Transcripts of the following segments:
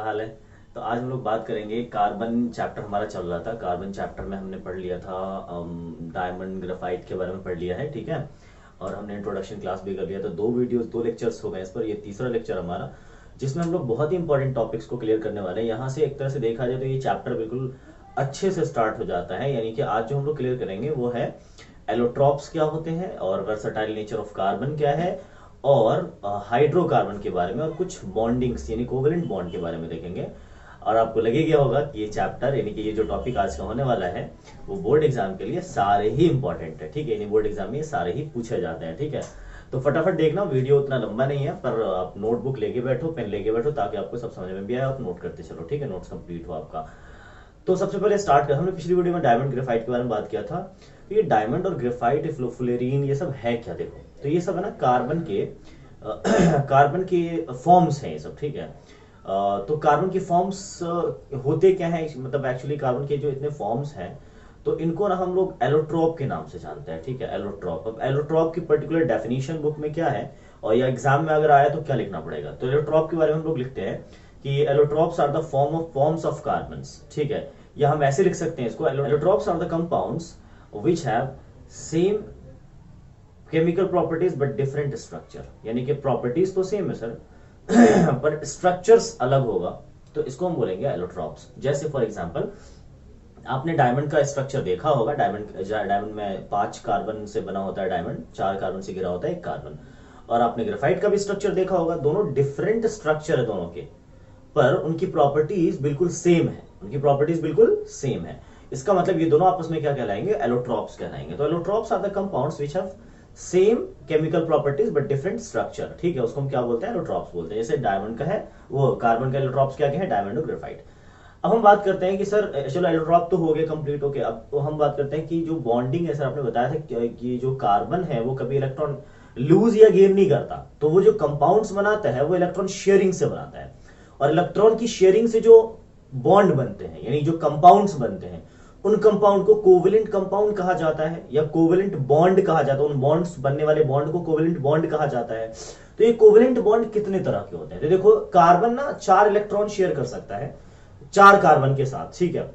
हाल है। तो आज हम लोग बात करेंगे कार्बन चैप्टर हमारा चल रहा था। कार्बन चैप्टर में हमने पढ़ लिया था डायमंड ग्रेफाइट के बारे में पढ़ लिया है, ठीक है। और हमने इंट्रोडक्शन क्लास भी कर लिया। तो दो लेक्चर्स हो गए इस पर, ये तीसरा लेक्चर हमारा, जिसमें हम लोग बहुत ही इंपॉर्टेंट टॉपिक्स को क्लियर करने वाले हैं। यहाँ से एक तरह से देखा जाए तो ये चैप्टर बिल्कुल अच्छे से स्टार्ट हो जाता है। यानी कि आज जो हम लोग क्लियर करेंगे वो है एलोट्रॉप्स क्या होते हैं, और वर्सटाइल नेचर ऑफ कार्बन क्या है, और हाइड्रोकार्बन के बारे में, और कुछ बॉन्डिंग्स यानी कोवेलेंट बॉन्ड के बारे में देखेंगे। और आपको लगे गया होगा कि ये चैप्टर यानी कि ये जो टॉपिक आज का होने वाला है वो बोर्ड एग्जाम के लिए सारे ही इंपॉर्टेंट है, ठीक है। यानी बोर्ड एग्जाम में ये सारे ही पूछे जाते हैं, ठीक है। तो फटाफट देखना, वीडियो उतना लंबा नहीं है, पर आप नोटबुक लेके बैठो, पेन लेके बैठो, ताकि आपको सब समझ में भी आए, आप नोट करते चलो, ठीक है, नोट्स कंप्लीट हो आपका। तो सबसे पहले स्टार्ट कर, हमने पिछली वीडियो में डायमंड ग्रेफाइट के बारे में बात किया था। तो ये डायमंड और ग्रेफाइट, फ्लोरीन, ये सब है क्या, देखो। तो ये सब है ना कार्बन के फॉर्म्स हैं ये सब, ठीक है। तो कार्बन की फॉर्म्स होते क्या है, मतलब एक्चुअली कार्बन के जो इतने फॉर्म्स हैं, तो इनको ना हम लोग एलोट्रॉप के नाम से जानते हैं, ठीक है। एलोट्रॉप, अब एलोट्रॉप की पर्टिकुलर डेफिनेशन बुक में क्या है, और या एग्जाम में अगर आया तो क्या लिखना पड़ेगा। तो एलोट्रॉप के बारे में हम लोग लिखते हैं कि allotropes are the forms of carbons, ठीक है। या हम ऐसे लिख सकते हैं इसको, allotropes are the compounds which have same chemical properties but different structure. यानी कि प्रॉपर्टीज तो सेम है सर पर स्ट्रक्चर्स अलग होगा, तो इसको हम बोलेंगे एलोट्रॉप्स। जैसे फॉर एग्जांपल आपने डायमंड का स्ट्रक्चर देखा होगा। डायमंड में 5 कार्बन से बना होता है डायमंड, 4 कार्बन से घिरा होता है 1 कार्बन। और आपने ग्रेफाइट का भी स्ट्रक्चर देखा होगा। दोनों डिफरेंट स्ट्रक्चर है दोनों के, पर उनकी प्रॉपर्टीज बिल्कुल सेम है, उनकी प्रॉपर्टीज बिल्कुल सेम है। इसका मतलब ये दोनों आपस में क्या कहलाएंगे, एलोट्रॉप्स कहलाएंगे। तो allotropes are the compounds which have same chemical properties but different structure, ठीक है। उसको हम क्या बोलते हैं, एलोट्रॉप्स बोलते हैं। जैसे डायमंड का है वो कार्बन का एलोट्रॉप्स क्या है, डायमंड और ग्रेफाइट। अब हम बात करते हैं कि सर चलो एलोट्रॉप तो हो गए कंप्लीट, ओके। अब तो हम बात करते हैं कि जो बॉन्डिंग है, सर आपने बताया था कि जो कार्बन है वो कभी इलेक्ट्रॉन लूज या गेन नहीं करता। तो वो जो कंपाउंड्स बनाता है वो इलेक्ट्रॉन शेयरिंग से बनाता है, और इलेक्ट्रॉन की शेयरिंग से जो बॉन्ड बनते हैं यानी जो कंपाउंड्स बनते हैं, उन कंपाउंड को कोवेलेंट कंपाउंड कहा जाता है, या कोवेलेंट बॉन्ड कहा जाता है। उन बॉन्ड्स बनने वाले बॉन्ड को कोवेलेंट बॉन्ड कहा जाता है। तो ये कोवेलेंट बॉन्ड कितने तरह के होते हैं, तो देखो कार्बन ना 4 इलेक्ट्रॉन शेयर कर सकता है 4 कार्बन के साथ, ठीक है।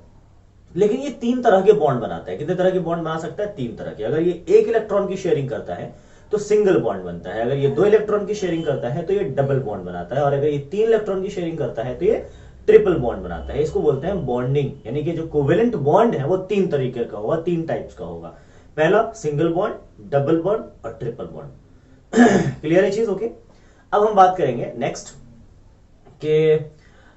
लेकिन ये 3 तरह के बॉन्ड बनाता है। कितने तरह के बॉन्ड बना सकता है, 3 तरह के। अगर ये 1 इलेक्ट्रॉन की शेयरिंग करता है तो सिंगल बॉन्ड बनता है। अगर ये 2 इलेक्ट्रॉन की शेयरिंग करता है तो ये डबल बॉन्ड बनाता है। और अगर ये 3 इलेक्ट्रॉन की शेयरिंग करता है तो ये ट्रिपल बॉन्ड बनाता है। इसको बोलते हैं बॉन्डिंग। यानी कि जो कोवेलेंट बॉन्ड है वो 3 तरीके का होगा, 3 टाइप्स का होगा। पहला सिंगल बॉन्ड, डबल बॉन्ड और ट्रिपल बॉन्ड। क्लियर है चीज, ओके। अब हम बात करेंगे नेक्स्ट के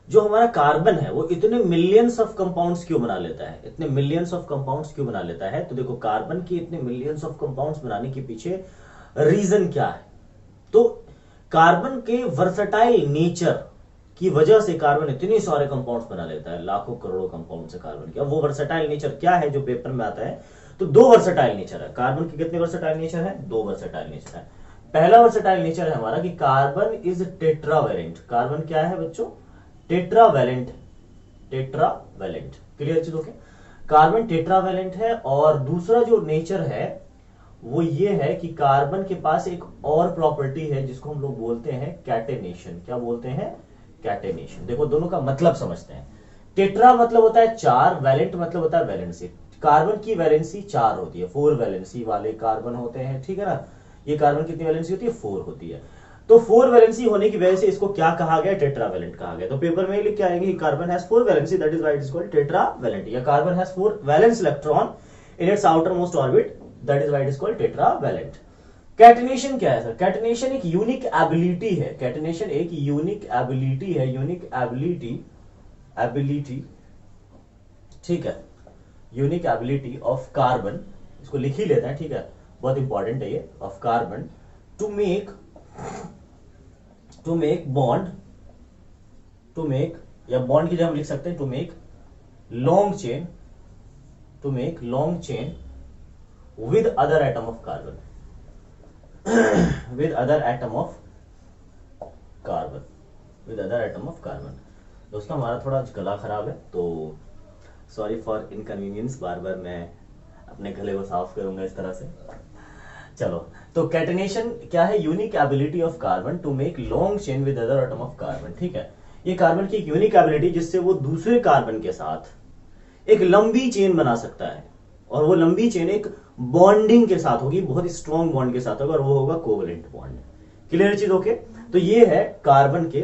जो हमारा कार्बन है वो इतने मिलियंस ऑफ कंपाउंड्स क्यों बना लेता है, इतने मिलियंस ऑफ कंपाउंड्स क्यों बना लेता है। तो देखो कार्बन की इतने मिलियंस ऑफ कंपाउंड्स बनाने के पीछे रीजन क्या है। तो कार्बन के वर्सटाइल नेचर की वजह से कार्बन इतने सारे कंपाउंड्स बना लेता है, लाखों करोड़ों कंपाउंड से कार्बन के। अब वो वर्सटाइल नेचर क्या है जो पेपर में आता है, तो 2 वर्सटाइल नेचर है कार्बन के। कितने वर्सटाइल नेचर है, 2 वर्सटाइल नेचर है। पहला वर्सटाइल नेचर है हमारा कि कार्बन इज टेट्रावेलेंट। कार्बन क्या है बच्चों, टेट्रावेलेंट, टेट्रावेलेंट। क्लियर चीज, ओके। कार्बन टेट्रावेलेंट है। और दूसरा जो नेचर है वो ये है कि कार्बन के पास एक और प्रॉपर्टी है जिसको हम लोग बोलते हैं कैटेनेशन। क्या बोलते हैं, कैटेनेशन। देखो दोनों का मतलब समझते हैं। टेट्रा मतलब होता है 4, वैलेंट मतलब होता है वैलेंसी। कार्बन की वैलेंसी 4 होती है, 4 वैलेंसी वाले कार्बन होते हैं, ठीक है ना। ये कार्बन कितनी वैलेंसी होती है, 4 होती है। तो 4 वैलेंसी होने की वजह से इसको क्या कहा गया, टेट्रावेलेंट कहा गया। तो पेपर में लिख के आएंगे carbon has 4 valency, that is why it is called tetravalent. या carbon has 4 valence electron in its outermost orbit, that is why it is called tetravalent. Catenation क्या है सर, कैटेनेशन एक यूनिक एबिलिटी है। Catenation एक unique ability है, unique ability, ability, ठीक है। Unique ability of carbon, इसको लिख ही लेते हैं, ठीक है, बहुत इंपॉर्टेंट है ये। Of carbon to make bond, to make, या बॉन्ड की जगह हम लिख सकते हैं to make long chain, to make long chain with other atom of carbon, with other atom of carbon, with other atom of carbon. दोस्तों हमारा थोड़ा गला खराब है तो सॉरी फॉर इनकन्वीनियंस, बार बार मैं अपने गले को साफ करूंगा इस तरह से। चलो, तो कैटेनेशन क्या है, unique ability of carbon to make long chain with other atom of carbon, ठीक है। ये कार्बन की एक यूनिक एबिलिटी जिससे वो दूसरे कार्बन के साथ एक लंबी चेन बना सकता है, और वो लंबी चेन एक बॉन्डिंग के साथ होगी, बहुत स्ट्रॉन्ग बॉन्ड के साथ होगा, और वो होगा कोवलेंट बॉन्ड। क्लियर चीज? ओके। तो ये है कार्बन के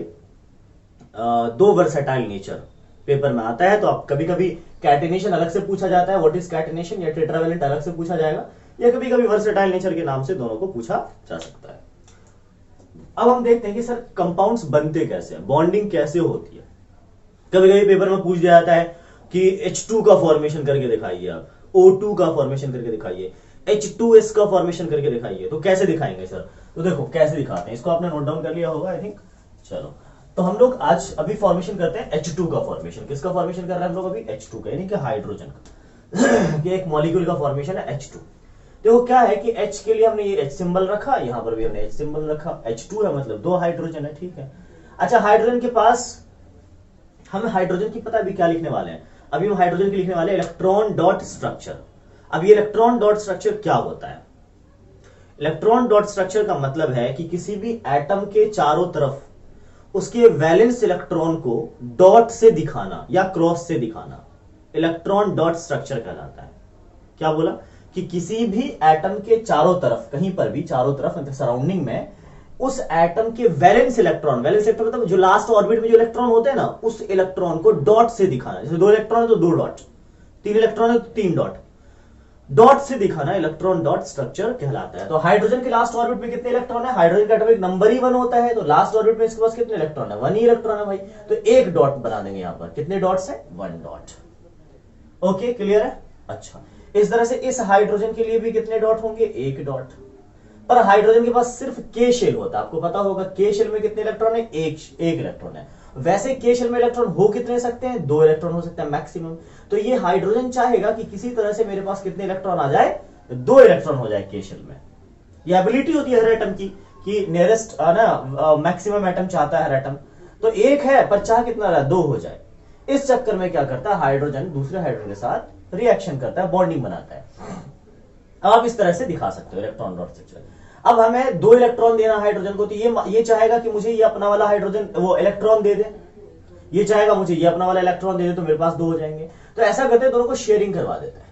दो वर्सेटाइल नेचर। पेपर में आता है तो आप कभी कभी कैटेनेशन अलग से पूछा जाता है, व्हाट इज कैटेनेशन, या टेट्रावेलेंट अलग से पूछा जाएगा, या कभी कभी वर्सेटाइल नेचर के नाम से दोनों को पूछा जा सकता है। अब हम देखते हैं कि सर कंपाउंड्स बनते कैसे हैं, बॉन्डिंग कैसे होती है। कभी कभी पेपर में पूछ दिया जाता है कि H2 का फॉर्मेशन करके दिखाइए, आप O2 का फॉर्मेशन करके दिखाइए, H2S का फॉर्मेशन करके दिखाइए। तो कैसे दिखाएंगे सर? तो देखो कैसे दिखाते हैं, इसको आपने नोट डाउन कर लिया होगा आई थिंक। चलो, तो हम लोग आज अभी फॉर्मेशन करते हैं H2 का फॉर्मेशन। किसका फॉर्मेशन कर रहे हैं हम लोग अभी? H2 का, यानी कि हाइड्रोजन का कि एक मॉलिक्यूल का फॉर्मेशन है H2। देखो क्या है कि H के लिए हमने ये H सिंबल रखा, यहां पर भी हमने H सिंबल रखा, H2 है मतलब दो हाइड्रोजन है, ठीक है। अच्छा, हाइड्रोजन के पास हमें हाइड्रोजन की पता है अभी क्या लिखने वाले हैं? अभी हम हाइड्रोजन की लिखने वाले हैं इलेक्ट्रॉन डॉट स्ट्रक्चर। अब ये इलेक्ट्रॉन डॉट स्ट्रक्चर क्या होता है? इलेक्ट्रॉन डॉट स्ट्रक्चर का मतलब है कि किसी भी एटम के चारों तरफ उसके वैलेंस इलेक्ट्रॉन को डॉट से दिखाना या क्रॉस से दिखाना इलेक्ट्रॉन डॉट स्ट्रक्चर कहलाता है। क्या बोला? कि किसी भी एटम के चारों तरफ, कहीं पर भी चारों तरफ मतलब सराउंडिंग में, उस एटम के वैलेंस इलेक्ट्रॉन मतलब जो लास्ट ऑर्बिट में जो इलेक्ट्रॉन होते हैं ना, उस इलेक्ट्रॉन को डॉट से दिखाना। जैसे दो इलेक्ट्रॉन है तो दो डॉट, तीन इलेक्ट्रॉन है तो तीन डॉट, डॉट से दिखाना इलेक्ट्रॉन डॉट स्ट्रक्चर कहलाता है। तो हाइड्रोजन के लास्ट ऑर्बिट में कितने इलेक्ट्रॉन है? हाइड्रोजन का एटॉमिक नंबर ही 1 होता है, तो लास्ट ऑर्बिट में इसके पास कितने इलेक्ट्रॉन है? 1 ही इलेक्ट्रॉन है भाई। तो एक डॉट बना देंगे यहां पर। कितने डॉट्स है? 1 डॉट। ओके, क्लियर है? अच्छा, इस तरह से इस हाइड्रोजन के लिए भी कितने डॉट होंगे? एक डॉट। पर हाइड्रोजन के पास सिर्फ के शेल होता है, आपको पता होगा के शेल में कितने इलेक्ट्रॉन है? एक इलेक्ट्रॉन है। वैसे के शेल में इलेक्ट्रॉन हो कितने सकते हैं? 2 इलेक्ट्रॉन हो सकते हैं मैक्सिमम। तो ये हाइड्रोजन चाहेगा कि किसी तरह से मेरे पास कितने इलेक्ट्रॉन आ जाए? 2 इलेक्ट्रॉन हो जाए के शेल में। ये एबिलिटी होती है हर एटम की कि नियरेस्ट ना मैक्सिमम एटम चाहता है हर एटम, तो एक है पर चाह कितना रहा? 2 हो जाए। इस चक्कर में क्या करता है हाइड्रोजन दूसरे हाइड्रोजन के साथ रिएक्शन करता है, बॉन्डिंग बनाता है। आप इस तरह से दिखा सकते हो इलेक्ट्रॉन डॉट स्ट्रक्चर। अब हमें 2 इलेक्ट्रॉन देना हाइड्रोजन को, तो ये चाहेगा कि मुझे ये अपना वाला हाइड्रोजन वो इलेक्ट्रॉन दे दे, ये चाहेगा मुझे ये अपना वाला इलेक्ट्रॉन दे दे, तो मेरे पास 2 हो जाएंगे। तो ऐसा करते हैं, दोनों को शेयरिंग करवा देते हैं।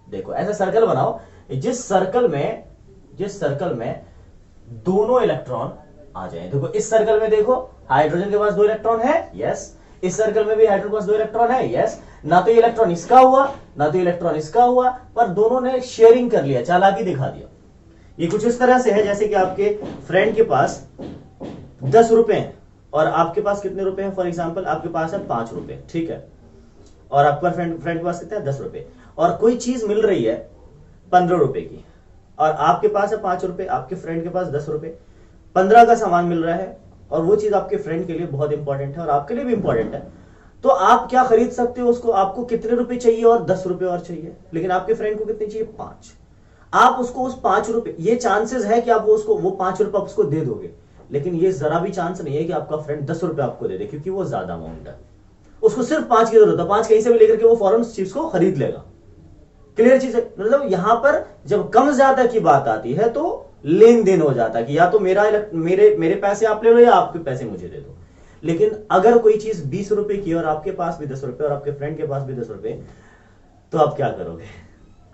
देखो ऐसा सर्कल बनाओ, जिस सर्कल में दोनों इलेक्ट्रॉन आ जाए। देखो इस सर्कल में देखो हाइड्रोजन के पास 2 इलेक्ट्रॉन है, यस। इस सर्कल में भी हाइड्रोजन के पास 2 इलेक्ट्रॉन है, यस। ना तो ये इलेक्ट्रॉन इसका हुआ ना तो इलेक्ट्रॉन इसका हुआ, पर दोनों ने शेयरिंग कर लिया, चालाकी दिखा दिया। ये कुछ इस तरह से है जैसे कि आपके फ्रेंड के पास 10 रुपए हैं और आपके पास कितने रुपए हैं? फॉर एग्जांपल आपके पास है 5 रुपए, ठीक है, और आपका फ्रेंड के पास कितना है? 10 रुपए। और कोई चीज मिल रही है 15 रुपए की, और आपके पास है 5 रुपए, आपके फ्रेंड के पास 10 रुपए, 15 का सामान मिल रहा है, और वो चीज आपके फ्रेंड के लिए बहुत इंपॉर्टेंट है और आपके लिए भी इंपॉर्टेंट है। तो आप क्या खरीद सकते हो उसको? आपको कितने रुपए चाहिए? और 10 रुपए और चाहिए, लेकिन आपके फ्रेंड को कितने चाहिए? 5। आप उसको उस 5 रुपए, ये चांसेस है कि आप उसको वो 5 रुपए आप उसको दे दोगे, लेकिन ये जरा भी चांस नहीं है कि आपका फ्रेंड 10 रुपए आपको दे दे, क्योंकि वो ज्यादा अमाउंट है। उसको सिर्फ 5 की जरूरत है, 5 कहीं से भी लेकर के वो फौरन उस चीज को खरीद लेगा। क्लियर चीज है? मतलब यहां पर जब कम ज्यादा की बात आती है तो लेन देन हो जाता है कि या तो मेरे पैसे आप ले लो या आपके पैसे मुझे दे दो। लेकिन अगर कोई चीज 20 रुपए की और आपके पास भी 10 रुपए और आपके फ्रेंड के पास भी 10 रुपए, तो आप क्या करोगे?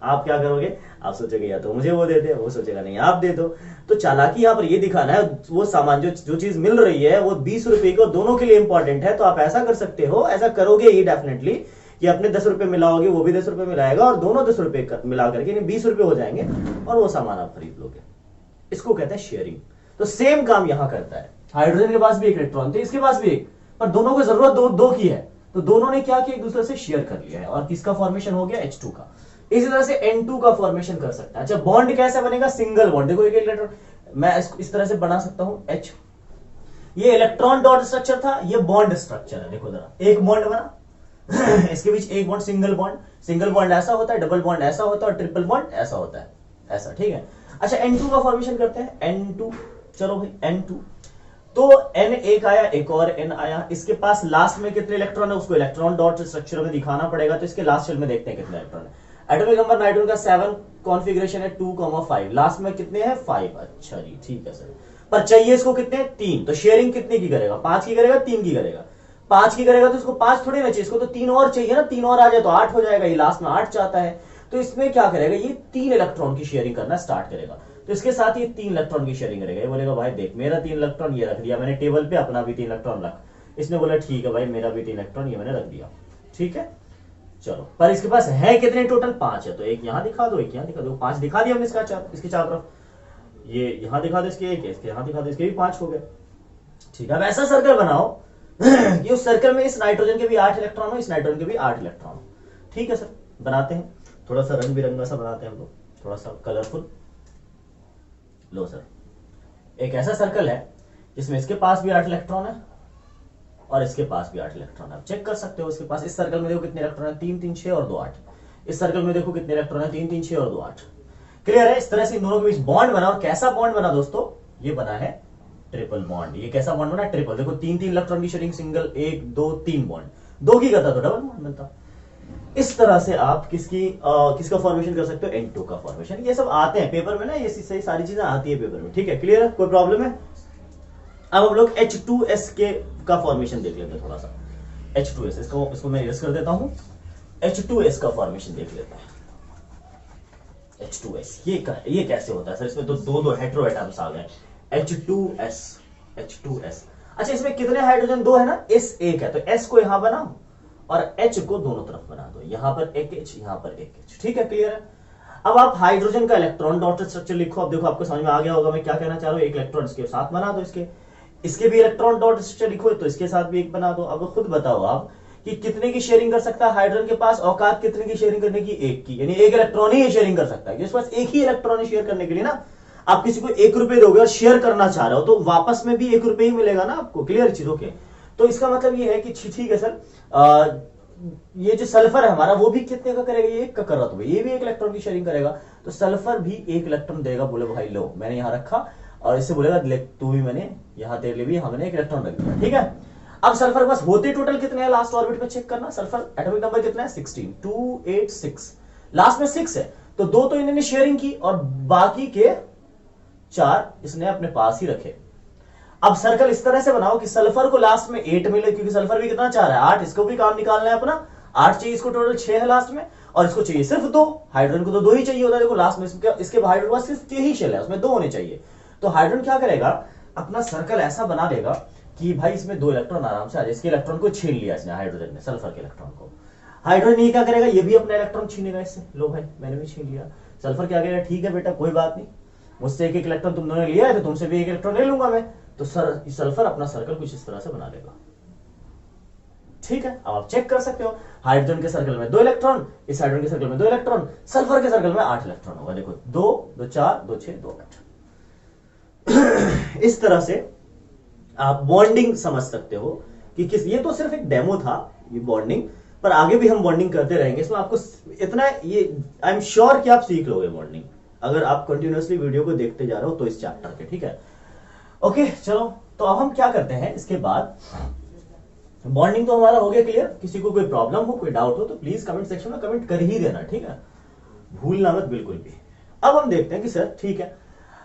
आप सोचोगे या तो मुझे वो दे दे, वो सोचेगा नहीं आप दे दो। तो चालाकी यहां पर ये दिखाना है, वो सामान जो चीज मिल रही है वो 20 रुपए की और दोनों के लिए इंपॉर्टेंट है, तो आप ऐसा कर सकते हो, ऐसा करोगे ही डेफिनेटली कि अपने 10 रुपए मिलाओगे, वो भी 10 रुपए मिलाएगा, और दोनों 10 रुपए मिला करके 20 रुपए हो जाएंगे और वो सामान आप खरीद लोगे। इसको कहते हैं शेयरिंग। तो सेम काम यहां करता है। हाइड्रोजन के पास भी एक इलेक्ट्रॉन थे, इसके पास भी एक, पर दोनों को जरूरत दो की है, तो दोनों ने क्या किया? एक दूसरे से शेयर कर लिया है, और किसका फॉर्मेशन हो गया? H2 का। इसी तरह से N2 का फॉर्मेशन कर सकता है। अच्छा, बॉन्ड कैसे बनेगा? Single bond. देखो एक इलेक्ट्रॉन मैं इस तरह से बना सकता हूं H, ये इलेक्ट्रॉन डॉट स्ट्रक्चर था, ये बॉन्ड स्ट्रक्चर है। देखो जरा, एक बॉन्ड बना इसके बीच एक bond, single bond. Single bond ऐसा होता है, डबल बॉन्ड ऐसा होता है, और ट्रिपल बॉन्ड ऐसा होता है, ऐसा, ठीक है। अच्छा, N2 का फॉर्मेशन करते हैं। N2, चलो भाई N2, तो N एक आया, एक और N आया, इसके पास लास्ट में कितने इलेक्ट्रॉन है उसको इलेक्ट्रॉन डॉट स्ट्रक्चर में दिखाना पड़ेगा। तो इसके लास्ट शेल में देखते हैं कितने इलेक्ट्रॉन है। एटॉमिक नंबर नाइट्रोजन का 7 कॉन्फ़िगरेशन है 2,5, लास्ट में कितने हैं? 5। अच्छा जी, ठीक है सर, पर चाहिए इसको कितने? 3। तो शेयरिंग कितने की करेगा? 5 की करेगा, 3 की करेगा? 5 की करेगा तो इसको 5 थोड़ी ना चाहिए, इसको तो 3 और चाहिए ना, 3 और आ जाए तो 8 हो जाएगा, ये लास्ट में 8 चाहता है। तो इसमें क्या करेगा, ये 3 इलेक्ट्रॉन की शेयरिंग करना स्टार्ट करेगा। तो इसके साथ ये 3 इलेक्ट्रॉन की शेयरिंग करेगा। ये बोलेगा भाई देख मेरा 3 इलेक्ट्रॉन ये रख दिया मैंने टेबल पे, अपना भी 3 इलेक्ट्रॉन रख। इसने बोला ठीक है भाई मेरा भी 3 इलेक्ट्रॉन ये मैंने रख दिया, ठीक है चलो। पर इसके पास है कितने टोटल, 5 है, तो एक यहां दिखा दो, एक यहां दिखा दो, 5 दिखा दिया हमने इसके चारों तरफ। ये यहां दिखा दो इसके, एक इसके यहां दिखा दो, इसके भी 5 हो गए, ठीक है। अब ऐसा सर्कल बनाओ कि उस सर्कल में इस नाइट्रोजन के भी 8 इलेक्ट्रॉन हो, इस नाइट्रोजन के भी 8 इलेक्ट्रॉन हो, ठीक है सर। बनाते हैं, थोड़ा सा रंग बिरंगा सा बनाते हैं हम लोग, थोड़ा सा कलरफुल। लो सर, एक ऐसा सर्कल है जिसमें इसके पास भी 8 इलेक्ट्रॉन है और इसके पास भी 8 इलेक्ट्रॉन है। आप चेक कर सकते हो इसके पास, इस सर्कल में देखो कितने इलेक्ट्रॉन है, 3 3 6 और 2 8। इस सर्कल में देखो कितने इलेक्ट्रॉन है, 3 3 6 और 2 8। क्लियर है। इस तरह से इन दोनों के बीच बॉन्ड बना, और कैसा बॉन्ड बना दोस्तों, ये बना है ट्रिपल बॉन्ड। ये कैसा बॉन्ड बना, ट्रिपल। देखो 3 3 इलेक्ट्रॉन की शेयरिंग, सिंगल 1 2 3 बॉन्ड, 2 की करता तो डबल बॉन्ड बनता। इस तरह से आप किसका फॉर्मेशन कर सकते हो, N2 का फॉर्मेशन। ये सब आते हैं पेपर में ना, ये सारी चीजें आती है पेपर में, ठीक है। क्लियर है, कोई प्रॉब्लम है। अब हम लोग H2S का फॉर्मेशन देख लेते हैं थोड़ा सा। H2S, इसको मैं इरेज कर देता हूं। H2S का फॉर्मेशन देख लेते हैं। H2S ये कैसे होता है सर, इसमें तो दो हेटेरो एटम्स आ गए। H2S, H2S। अच्छा इसमें कितने हाइड्रोजन, 2 है ना, S 1 है, तो S को यहां बनाओ और H को दोनों तरफ बना दो, यहां पर एक H, यहां पर एक H, ठीक है। क्लियर है। अब आप हाइड्रोजन का इलेक्ट्रॉन डॉटेड स्ट्रक्चर लिखो। अब देखो आपको समझ में आ गया होगा मैं क्या कहना चाह रहा हूं। एक इलेक्ट्रॉन इसके साथ बना दो, इसके भी इलेक्ट्रॉन डॉट स्ट्रक्चर लिखो, तो इसके साथ भी एक बना दो। अब खुद बताओ आप कि कितने की शेयरिंग कर सकता है हाइड्रोजन के पास, औकात कितने की शेयरिंग करने की, 1 की, यानी 1 इलेक्ट्रॉन ही शेयरिंग कर सकता है। इसके पास एक ही इलेक्ट्रॉन शेयर करने के लिए ना, आप किसी को 1 रुपए दोगे और शेयर करना चाह रहे हो तो वापस में भी 1 रुपए ही मिलेगा ना आपको। क्लियर चीजों के, तो इसका मतलब ये है कि ठीक है सर, ये जो सल्फर है हमारा वो भी कितने का करेगा, ये 1 का कर रहा, तो ये भी 1 इलेक्ट्रॉन की शेयरिंग करेगा, तो सल्फर भी 1 इलेक्ट्रॉन देगा। बोले भाई लो मैंने यहां रखा, और इससे बोलेगा तू भी, मैंने यहां तेरे लिए भी हमने 1 इलेक्ट्रॉन रख दिया, ठीक है। अब सल्फर के पास होते टोटल कितने हैं, लास्ट ऑर्बिट में चेक करना। सल्फर एटॉमिक नंबर कितना है, 16, 2 8 6, लास्ट में 6 है, तो 2 तो इन्होंने शेयरिंग की और बाकी के 4 इसने अपने पास ही रखे। अब सर्कल इस तरह से बनाओ कि सल्फर को लास्ट में 8 मिले, क्योंकि सल्फर भी कितना चाह रहा है, 8, इसको भी काम निकालना है अपना, 8 चाहिए इसको, टोटल 6 है लास्ट में, और इसको चाहिए सिर्फ 2। हाइड्रोजन को तो 2 ही चाहिए होता है, देखो लास्ट में इसके हाइड्रोजन के पास सिर्फ ही शेल है, उसमें 2 होने चाहिए। तो हाइड्रोजन क्या करेगा, अपना सर्कल ऐसा बना देगा कि भाई इसमें 2 इलेक्ट्रॉन आराम से आ जाए। इसके इलेक्ट्रॉन को छीन लिया इसने, हाइड्रोजन ने सल्फर के इलेक्ट्रॉन को। हाइड्रोजन ये क्या करेगा, ये भी अपना इलेक्ट्रॉन छीनेगा इससे, लो भाई मैंने भी छीन लिया। सल्फर क्या करेगा, ठीक है बेटा कोई बात नहीं, मुझसे 1 इलेक्ट्रॉन तुम दोनों ने लिया है तो तुमसे भी 1 इलेक्ट्रॉन ले लूंगा मैं। तो सल्फर अपना सर्कल कुछ इस तरह से बना लेगा, ठीक है। अब आप चेक कर सकते हो, हाइड्रोजन के सर्कल में 2 इलेक्ट्रॉन, इस हाइड्रोजन के सर्कल में 2 इलेक्ट्रॉन, सल्फर के सर्कल में 8 इलेक्ट्रॉन होगा। देखो 2 2 4 2 6 2 8। इस तरह से आप बॉन्डिंग समझ सकते हो कि ये तो सिर्फ एक डेमो था ये बॉन्डिंग, पर आगे भी हम बॉन्डिंग करते रहेंगे। इसमें आपको इतना ये आई एम श्योर कि आप सीख लोगे बॉन्डिंग, अगर आप कंटिन्यूअसली वीडियो को देखते जा रहे हो तो इस चैप्टर के, ठीक है। ओके चलो, तो अब हम क्या करते हैं इसके बाद, बॉन्डिंग तो हमारा हो गया क्लियर। किसी को कोई प्रॉब्लम हो, कोई डाउट हो तो प्लीज कमेंट सेक्शन में कमेंट कर ही देना, ठीक है, भूलना मत बिल्कुल भी। अब हम देखते हैं कि सर ठीक है,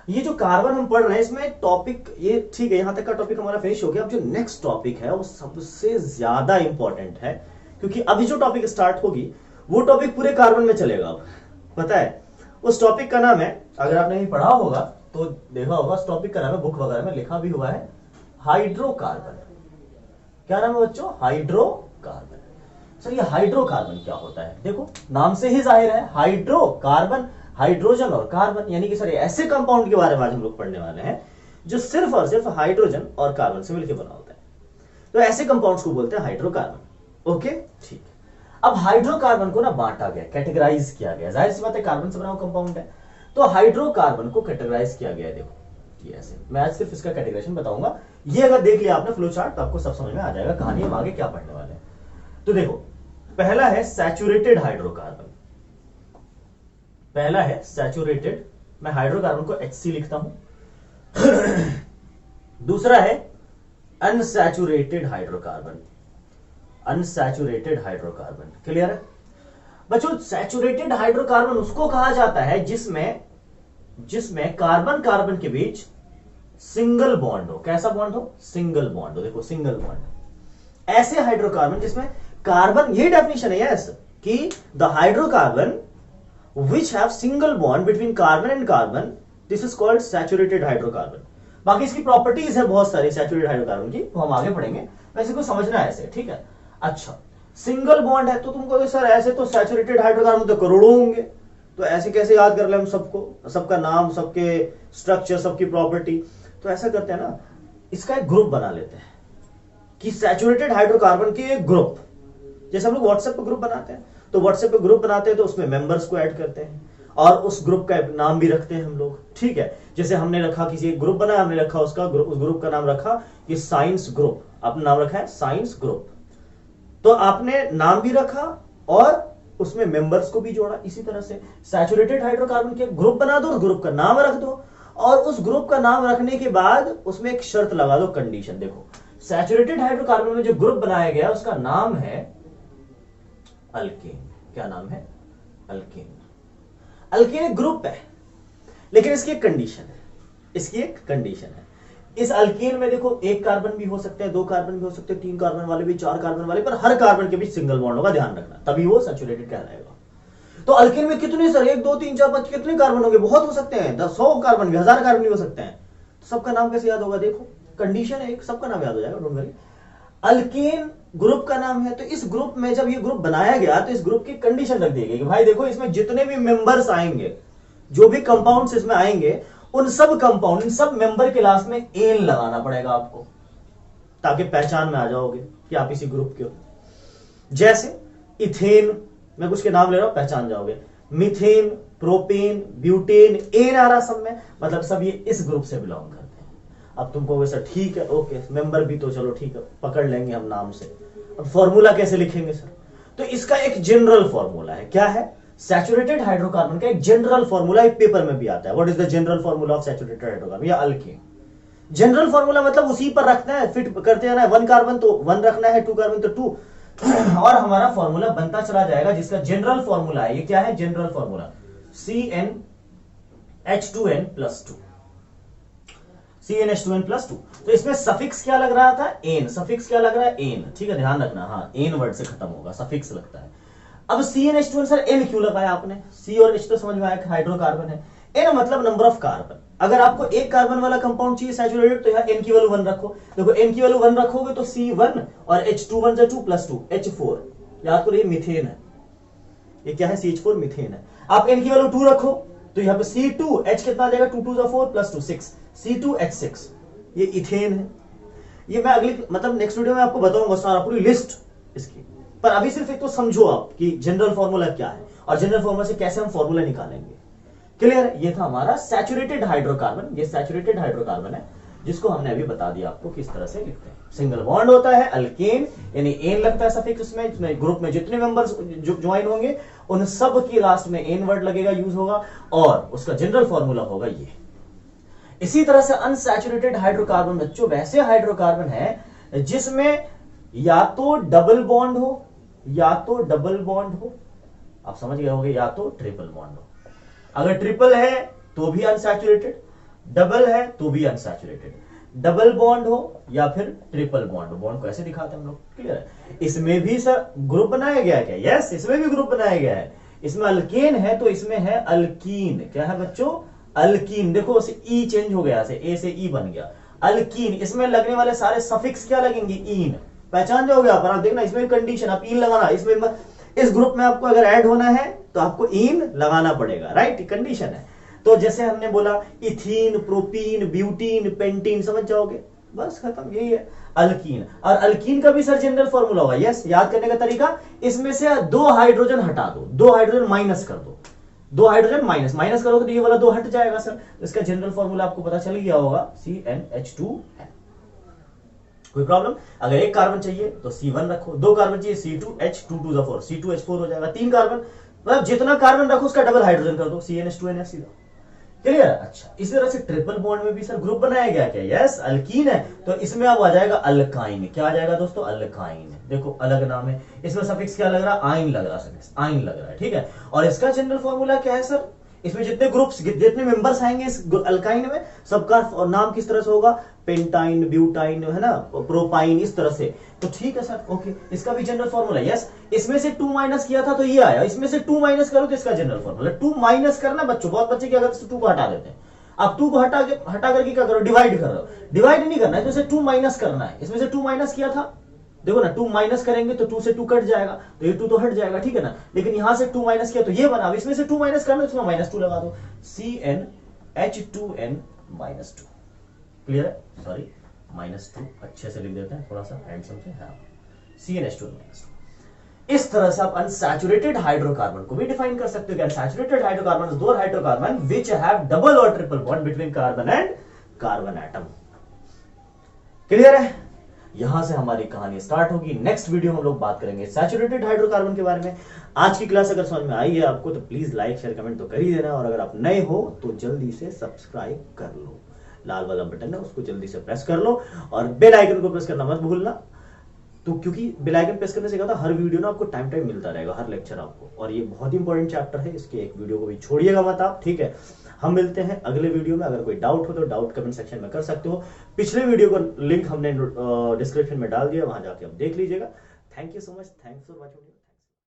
ये जो कार्बन हम पढ़ रहे हैं इसमें टॉपिक ये ठीक है, यहां तक का टॉपिक हमारा फिनिश हो गया। अब जो नेक्स्ट टॉपिक है वो सबसे ज्यादा इंपॉर्टेंट है, क्योंकि अभी जो टॉपिक स्टार्ट होगी वो टॉपिक पूरे कार्बन में चलेगा। अब पता है उस टॉपिक का नाम है, अगर आपने नहीं पढ़ा होगा तो देखा होगा, उस टॉपिक का नाम है, बुक वगैरह में लिखा भी हुआ है, हाइड्रोकार्बन। क्या नाम है बच्चों, हाइड्रोकार्बन। सर ये हाइड्रोकार्बन क्या होता है, देखो नाम से ही जाहिर है, हाइड्रोकार्बन, हाइड्रोजन और कार्बन, यानी कि सर ये ऐसे कंपाउंड के बारे में आज हम लोग पढ़ने वाले हैं जो सिर्फ और सिर्फ हाइड्रोजन और कार्बन से मिलकर बना होता है। तो ऐसे कंपाउंड्स को बोलते हैं हाइड्रोकार्बन। ओके ठीक है। अब हाइड्रोकार्बन को ना बांटा गया, कैटेगराइज किया गया, जाहिर सी बात है कार्बन से बना हुआ कंपाउंड है, तो हाइड्रोकार्बन को कैटेगराइज किया गया है। देखो ये ऐसे, मैं आज सिर्फ इसका कैटेगराइजेशन बताऊंगा। ये अगर देख लिया आपने फ्लो चार्ट तो आपको सब समझ में आ जाएगा कहानी हम आगे क्या पढ़ने वाले हैं। तो देखो पहला है सैचुरेटेड हाइड्रोकार्बन, पहला है सैचुरेटेड, मैं हाइड्रोकार्बन को HC लिखता हूं। दूसरा है unsaturated hydrocarbon, unsaturated hydrocarbon. Clear है बच्चों, सैचुरेटेड हाइड्रोकार्बन उसको कहा जाता है जिसमें कार्बन कार्बन के बीच सिंगल बॉन्ड हो। कैसा बॉन्ड हो, सिंगल बॉन्ड हो। देखो सिंगल बॉन्ड, ऐसे हाइड्रोकार्बन जिसमें कार्बन, ये डेफिनेशन है यस, कि the hydrocarbon which have single bond between carbon and carbon, this is called saturated hydrocarbon. बाकी इसकी प्रॉपर्टीज है बहुत सारी सैचुरेटेड हाइड्रोकार्बन की, तो हम आगे पढ़ेंगे, वैसे को समझना है ऐसे, ठीक है। अच्छा, सिंगल बॉन्ड है तो तुम कहोगे सर ऐसे तो सैचुरेटेड हाइड्रोकार्बन तो करोड़ों होंगे, तो ऐसे कैसे याद कर ले हम सबको, सबका नाम, सबके स्ट्रक्चर, सबकी प्रॉपर्टी। तो ऐसा करते हैं ना, इसका एक ग्रुप बना लेते हैं कि सैचुरेटेड हाइड्रोकार्बन के एक ग्रुप, जैसे हम लोग व्हाट्सएप पे ग्रुप बनाते हैं, तो व्हाट्सएप पे ग्रुप बनाते हैं तो उसमें मेंबर्स को ऐड करते हैं और उस ग्रुप का नाम भी रखते हैं हम लोग, ठीक है। जैसे हमने रखा, किसी एक ग्रुप बनाया, हमने रखा उसका ग्रुप, उस ग्रुप का नाम रखा कि साइंस ग्रुप, अपना नाम रखा है साइंस ग्रुप। तो आपने नाम भी रखा और उसमें मेंबर्स को भी जोड़ा। इसी तरह से सैचुरेटेड हाइड्रोकार्बन के ग्रुप बना दो, उस ग्रुप का नाम रख दो, और उस ग्रुप का नाम रखने के बाद उसमें एक शर्त लगा दो, कंडीशन। देखो, सैचुरेटेड हाइड्रोकार्बन में जो ग्रुप बनाया गया उसका नाम है अल्केन। क्या नाम है? अल्केन। अल्केन एक ग्रुप है, लेकिन इसकी एक कंडीशन है, इसकी एक कंडीशन है। इस अल्केन में देखो, एक कार्बन भी हो सकते हैं, दो कार्बन भी हो सकते हैं, तीन कार्बन वाले भी, चार कार्बन वाले, पर हर कार्बन के बीच सिंगल बॉन्ड होगा, ध्यान रखना, तभी वो सैचुरेटेड कहलाएगा। तो अल्केन में कितने सर, 1 2 3 4 5 कितने कार्बन होंगे? बहुत हो सकते हैं, 100 कार्बन भी, 1000 कार्बन भी हो सकते हैं। तो सबका नाम कैसे याद होगा? देखो, कंडीशन है एक, सबका नाम याद हो जाएगा, डोंट वरी। अल्केन ग्रुप का नाम है, तो इस ग्रुप में जब ये ग्रुप बनाया गया तो इस ग्रुप की कंडीशन रख दी गई कि भाई देखो, इसमें जितने भी मेंबर्स आएंगे, जो भी कंपाउंड्स इसमें आएंगे, उन सब कंपाउंड, इन सब मेंबर के लास्ट में एन लगाना पड़ेगा आपको, ताकि पहचान में आ जाओगे कि आप इसी ग्रुप के हो। जैसे इथेन, मैं कुछ के नाम ले रहा हूं, पहचान जाओगे। मीथेन, प्रोपेन, ब्यूटेन, एन आ रहा सब में, मतलब सब ये इस ग्रुप से बिलोंग करते हैं। अब तुम कहोगे सर ठीक है, ओके, मेंबर भी तो चलो ठीक है, पकड़ लेंगे हम नाम से। अब फॉर्मूला कैसे लिखेंगे सर? तो इसका एक जनरल फॉर्मूला है। क्या है? सैचुरेटेड हाइड्रोकार्बन का एक जनरल फॉर्मूला एक पेपर में भी आता है। What is the general formula of saturated hydrocarbon या अल्केन? जनरल फॉर्मूला मतलब उसी पर रखना है, फिट करते जाना है। 1 कार्बन तो 1 रखना है, 2 कार्बन तो 2, और हमारा फॉर्मूला बनता चला जाएगा, जिसका जनरल फॉर्मूला है। ये क्या है? General formula CnH2n+2, CnH2n+2। तो इसमें सफिक्स क्या लग रहा था? एन। सफिक्स क्या लग रहा है? एन, ठीक है, ध्यान रखना। हाँ, एन वर्ड से खत्म होगा, सफिक्स लगता है। अब CnH2n, सर एन क्यों लगाया आपने? C और H तो समझ में आया, हाइड्रोकार्बन है। एन मतलब नंबर ऑफ कार्बन। अगर आपको एक कार्बन वाला कंपाउंड चाहिए सैचुरेटेड, तो यहाँ एन की वैल्यू 1 रखो। देखो, एन की वैल्यू 1 रखोगे तो C1 और H2 2 + 2 H4, याद करो ये मीथेन है। ये क्या है? CH4 मीथेन है। आप एन की वैल्यू 2 रखो तो यहाँ पे C2, H कितना आ जाएगा? 2 2 4 + 2 6, C2H6, ये इथेन है। ये मैं अगली, मतलब नेक्स्ट वीडियो में आपको बताऊंगा सारा, पूरी लिस्ट इसकी। पर अभी सिर्फ एक तो समझो आप कि जनरल फॉर्मूला क्या है और जनरल फॉर्मूला से कैसे हम फॉर्मूला निकालेंगे। क्लियर है? ये था हमारा सैचुरेटेड हाइड्रोकार्बन। ये सैचुरेटेड हाइड्रोकार्बन है, जिसको हमने अभी बता दिया आपको किस तरह से लिखते हैं। सिंगल बॉन्ड होता है, अल्केन, यानी एन लगता है सफिक्स उसमें, जिसमें ग्रुप में जितने मेंबर्स ज्वाइन होंगे उन सब की लास्ट में एन वर्ड लगेगा, यूज होगा, और उसका जनरल फॉर्मूला होगा ये। इसी तरह से अनसैचुरेटेड हाइड्रोकार्बन बच्चों वैसे हाइड्रोकार्बन है जिसमें या तो डबल बॉन्ड हो, या तो डबल बॉन्ड हो, आप समझ गए होंगे, या तो ट्रिपल बॉन्ड हो। अगर ट्रिपल है तो भी अनसैचुरेटेड, डबल है तो भी अनसैचुरेटेड। डबल बॉन्ड हो या फिर ट्रिपल बॉन्ड हो। बॉन्ड को ऐसे दिखाते हैं हम लोग, क्लियर है? इसमें भी सर ग्रुप बनाया गया है क्या? यस, इसमें भी ग्रुप बनाया गया है। इसमें अल्केन है तो इसमें है अल्कीन। क्या है बच्चों? अल्कीन। देखो ई चेंज हो गया, से ए से ई बन गया, अल्कीन। इसमें लगने वाले सारे सफिक्स क्या लगेंगे? ईन। पहचान जाओगे आप देखना, इसमें कंडीशन, आप ईन लगाना। इसमें इस ग्रुप में आपको अगर ऐड होना है तो आपको ईन लगाना पड़ेगा, राइट? कंडीशन है। तो जैसे हमने बोला इथीन, प्रोपीन, ब्यूटीन, पेंटीन, समझ जाओगे, बस खत्म, यही है अल्कीन। और अल्कीन का भी सर जनरल फॉर्मूला होगा। यस, याद करने का तरीका, इसमें से 2 हाइड्रोजन हटा दो, 2 हाइड्रोजन माइनस कर दो, 2 हाइड्रोजन माइनस करोगे तो ये वाला 2 हट जाएगा सर। तो इसका जनरल फॉर्मूला आपको पता चल गया होगा, CnH2n। कोई प्रॉब्लम? अगर एक कार्बन चाहिए तो C1 रखो, 2 कार्बन चाहिए C2H2 2 4, C2H4 हो जाएगा। 3 कार्बन, मतलब जितना कार्बन रखो उसका डबल हाइड्रोजन कर दो, CnH2n सीधा। क्लियर? अच्छा, इसी तरह से ट्रिपल बॉन्ड में भी सर ग्रुप बनाया गया क्या? यस, अल्कीन है तो इसमें अब आ जाएगा अल्काइन। क्या आ जाएगा दोस्तों? अल्काइन। देखो अलग नाम है, इसमें सफिक्स क्या लग रहा है? आइन लग रहा है, सफिक्स आइन लग रहा है, ठीक है। और इसका जनरल फॉर्मूला क्या है सर? इसमें जितने ग्रुप्स जितने मेंबर्स आएंगे इस अल्काइन में सबका नाम किस तरह से होगा, पेंटाइन, ब्यूटाइन, है ना, प्रोपाइन, इस तरह से। तो ठीक है सर, ओके, इसका भी जनरल फॉर्मूला, यस। इसमें से 2 माइनस किया था तो ये आया, इसमें से 2 माइनस करो तो इसका जनरल फॉर्मूला। 2 माइनस करना बच्चों, बहुत बच्चे क्या करते हैं, 2 को हटा देते हैं। अब 2 को हटा करके क्या करो, डिवाइड कर रहे हो। डिवाइड नहीं करना है, तो इसे 2 माइनस करना है। इसमें से 2 माइनस किया था, देखो ना, 2 माइनस करेंगे तो 2 से 2 कट जाएगा, तो ये 2 तो हट जाएगा, ठीक है ना। लेकिन यहां से 2 माइनस किया तो ये बना, इसमें से 2 माइनस करना, इसमें -2 लगा दो, CnH2n -2। क्लियर है, सॉरी -2 अच्छे से लिख देते हैं, थोड़ा सा हैंडसम से, हाँ, CnH2n -2। इस तरह से आप अनसैचुरेटेड हाइड्रोकार्बन को भी डिफाइन कर सकते हो कि अनसैचुरेटेड हाइड्रोकार्बन दो हाइड्रोकार्बन विच हैव डबल और triple bond between carbon and carbon atom. Clear है, यहां से हमारी कहानी स्टार्ट होगी। नेक्स्ट वीडियो हम लोग बात करेंगे सैचुरेटेड हाइड्रोकार्बन के बारे में। आज की क्लास अगर समझ में आई है आपको तो प्लीज लाइक शेयर कमेंट तो कर ही देना, और अगर आप नए हो तो जल्दी से सब्सक्राइब कर लो, लाल वाला बटन है उसको जल्दी से प्रेस कर लो, और बेल आइकन को प्रेस करना मत भूलना। तो क्योंकि बेल आइकन प्रेस करने से क्या होता है, हर वीडियो ना आपको टाइम टाइम मिलता रहेगा, हर लेक्चर आपको, और ये बहुत इंपॉर्टेंट चैप्टर है, इसके एक वीडियो को भी छोड़िएगा मत आप, ठीक है। हम मिलते हैं अगले वीडियो में। अगर कोई डाउट हो तो डाउट कमेंट सेक्शन में कर सकते हो। पिछले वीडियो का लिंक हमने डिस्क्रिप्शन में डाल दिया, वहां जाके आप देख लीजिएगा। Thank you so much, thanks for watching.